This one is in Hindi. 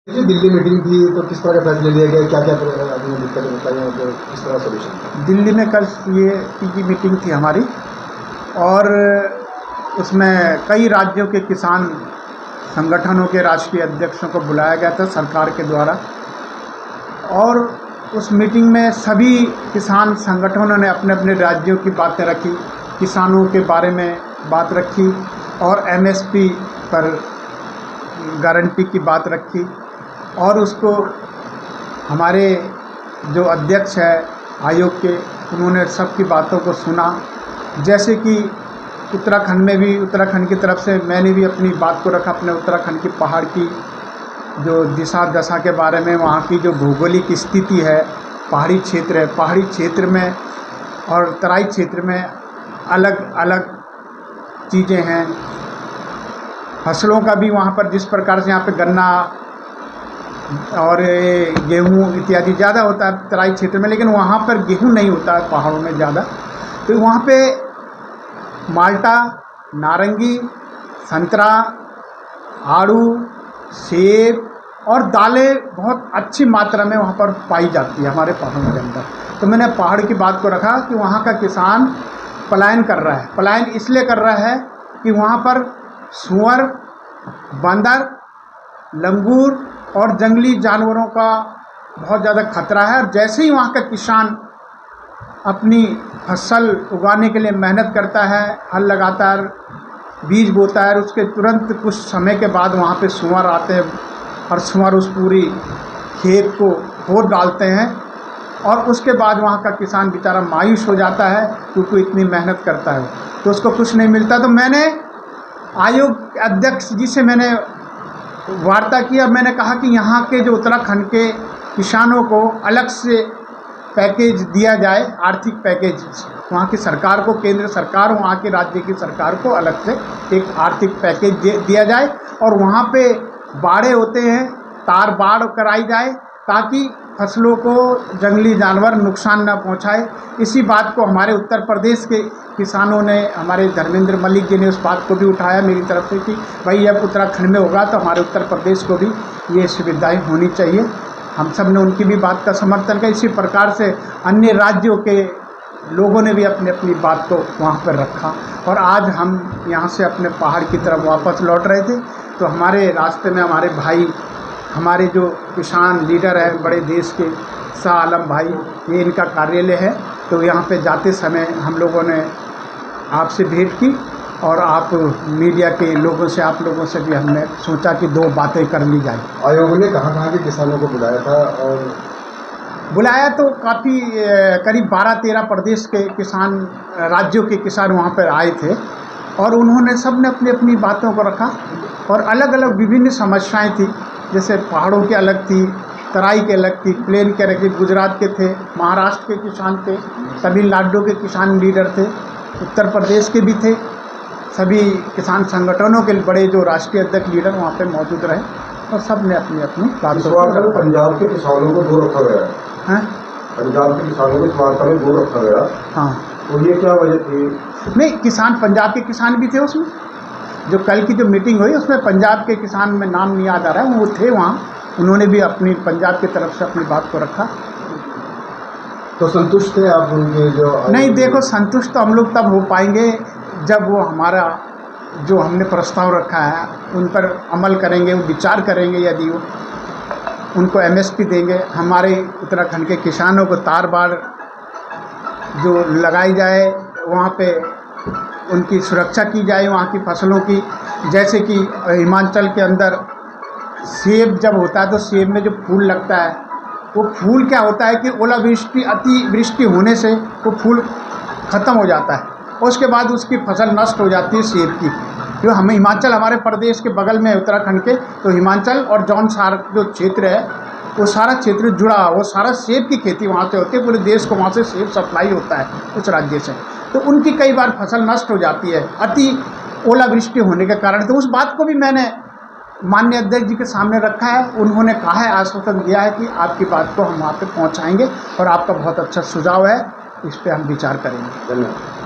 ये दिल्ली मीटिंग थी तो किस तरह का फैसले लिया गया, क्या क्या आपने दिक्कतें बताई और किस तरह सोल्यूशन? दिल्ली में कल ये की मीटिंग थी हमारी, और उसमें कई राज्यों के किसान संगठनों के राष्ट्रीय अध्यक्षों को बुलाया गया था सरकार के द्वारा। और उस मीटिंग में सभी किसान संगठनों ने अपने अपने राज्यों की बातें रखी, किसानों के बारे में बात रखी और एमएसपी पर गारंटी की बात रखी। और उसको हमारे जो अध्यक्ष है आयोग के, उन्होंने सबकी बातों को सुना। जैसे कि उत्तराखंड में भी, उत्तराखंड की तरफ से मैंने भी अपनी बात को रखा, अपने उत्तराखंड की पहाड़ की जो दिशा दशा के बारे में, वहाँ की जो भौगोलिक स्थिति है, पहाड़ी क्षेत्र है, पहाड़ी क्षेत्र में और तराई क्षेत्र में अलग अलग चीज़ें हैं। फसलों का भी वहाँ पर जिस प्रकार से यहाँ पे गन्ना और गेहूँ इत्यादि ज़्यादा होता है तराई क्षेत्र में, लेकिन वहाँ पर गेहूँ नहीं होता है पहाड़ों में ज़्यादा। तो वहाँ पे माल्टा, नारंगी, संतरा, आड़ू, सेब और दालें बहुत अच्छी मात्रा में वहाँ पर पाई जाती है हमारे पहाड़ों के अंदर। तो मैंने पहाड़ की बात को रखा कि वहाँ का किसान पलायन कर रहा है। पलायन इसलिए कर रहा है कि वहाँ पर सूअर, बंदर, लंगूर और जंगली जानवरों का बहुत ज़्यादा खतरा है। और जैसे ही वहाँ का किसान अपनी फसल उगाने के लिए मेहनत करता है, हल लगाता है, बीज बोता है, उसके तुरंत कुछ समय के बाद वहाँ पे सूअर आते हैं और सूअर उस पूरी खेत को खोद डालते हैं। और उसके बाद वहाँ का किसान बेचारा मायूस हो जाता है क्योंकि इतनी मेहनत करता है तो उसको कुछ नहीं मिलता। तो मैंने आयोग अध्यक्ष जी से मैंने वार्ता की और मैंने कहा कि यहाँ के जो उत्तराखंड के किसानों को अलग से पैकेज दिया जाए, आर्थिक पैकेज। वहाँ की सरकार को, केंद्र सरकार, वहाँ के राज्य की सरकार को अलग से एक आर्थिक पैकेज दिया जाए और वहाँ पे बाड़े होते हैं, तार बाड़ कराई जाए ताकि फसलों को जंगली जानवर नुकसान न पहुँचाए। इसी बात को हमारे उत्तर प्रदेश के किसानों ने, हमारे धर्मेंद्र मलिक जी ने उस बात को भी उठाया मेरी तरफ से कि भाई अब उत्तराखंड में होगा तो हमारे उत्तर प्रदेश को भी ये सुविधाएँ होनी चाहिए। हम सब ने उनकी भी बात का समर्थन किया। इसी प्रकार से अन्य राज्यों के लोगों ने भी अपनी अपनी बात को वहाँ पर रखा। और आज हम यहाँ से अपने पहाड़ की तरफ वापस लौट रहे थे तो हमारे रास्ते में हमारे भाई, हमारे जो किसान लीडर हैं बड़े देश के, शाह आलम भाई, ये इनका कार्यालय है। तो यहाँ पे जाते समय हम लोगों ने आपसे भेंट की और आप मीडिया के लोगों से, आप लोगों से भी हमने सोचा कि दो बातें कर ली जाए। आयोग ने कहाँ के किसानों को बुलाया था? और बुलाया तो काफ़ी करीब 12-13 प्रदेश के किसान, राज्यों के किसान वहाँ पर आए थे और उन्होंने सब ने अपनी अपनी बातों को रखा। और अलग अलग विभिन्न समस्याएं थी, जैसे पहाड़ों की अलग थी, तराई के अलग थी, प्लेन के अलग थी, गुजरात के थे, महाराष्ट्र के किसान थे, तमिलनाडु के किसान लीडर थे, उत्तर प्रदेश के भी थे। सभी किसान संगठनों के बड़े जो राष्ट्रीय अध्यक्ष लीडर वहाँ पे मौजूद रहे और सब ने अपनी अपनी बातों को। पंजाब के किसानों को दूर रखा गया है। पंजाब के किसानों को इस वार्ता में दूर रखा गया। हाँ, तो ये क्या वजह थी? नहीं, किसान, पंजाब के किसान भी थे उसमें। जो कल की जो मीटिंग हुई उसमें पंजाब के किसान में नाम नहीं याद आ रहा है, वो थे वहाँ। उन्होंने भी अपनी पंजाब की तरफ से अपनी बात को रखा। तो संतुष्ट थे आप उनके जो? नहीं, देखो, संतुष्ट तो हम लोग तब हो पाएंगे जब वो हमारा जो हमने प्रस्ताव रखा है उन पर अमल करेंगे, वो विचार करेंगे। यदि वो उनको एमएसपी देंगे, हमारे उत्तराखंड के किसानों को तार बाड़ जो लगाई जाए, वहाँ पे उनकी सुरक्षा की जाए, वहाँ की फसलों की। जैसे कि हिमाचल के अंदर सेब जब होता है तो सेब में जो फूल लगता है, वो फूल क्या होता है कि ओलावृष्टि, अतिवृष्टि होने से वो फूल ख़त्म हो जाता है और उसके बाद उसकी फसल नष्ट हो जाती है सेब की। जो हमें हिमाचल, हमारे प्रदेश के बगल में है उत्तराखंड के, तो हिमाचल और जौनसार जो क्षेत्र है वो सारा क्षेत्र जुड़ा, वो सारा सेब की खेती वहाँ से होती है। पूरे देश को वहाँ से सेब सप्लाई होता है उस राज्य से। तो उनकी कई बार फसल नष्ट हो जाती है अति ओलावृष्टि होने के कारण। तो उस बात को भी मैंने माननीय अध्यक्ष जी के सामने रखा है। उन्होंने कहा है, आश्वासन दिया है कि आपकी बात को हम वहाँ पे पहुँचाएँगे और आपका बहुत अच्छा सुझाव है, इस पर हम विचार करेंगे। धन्यवाद।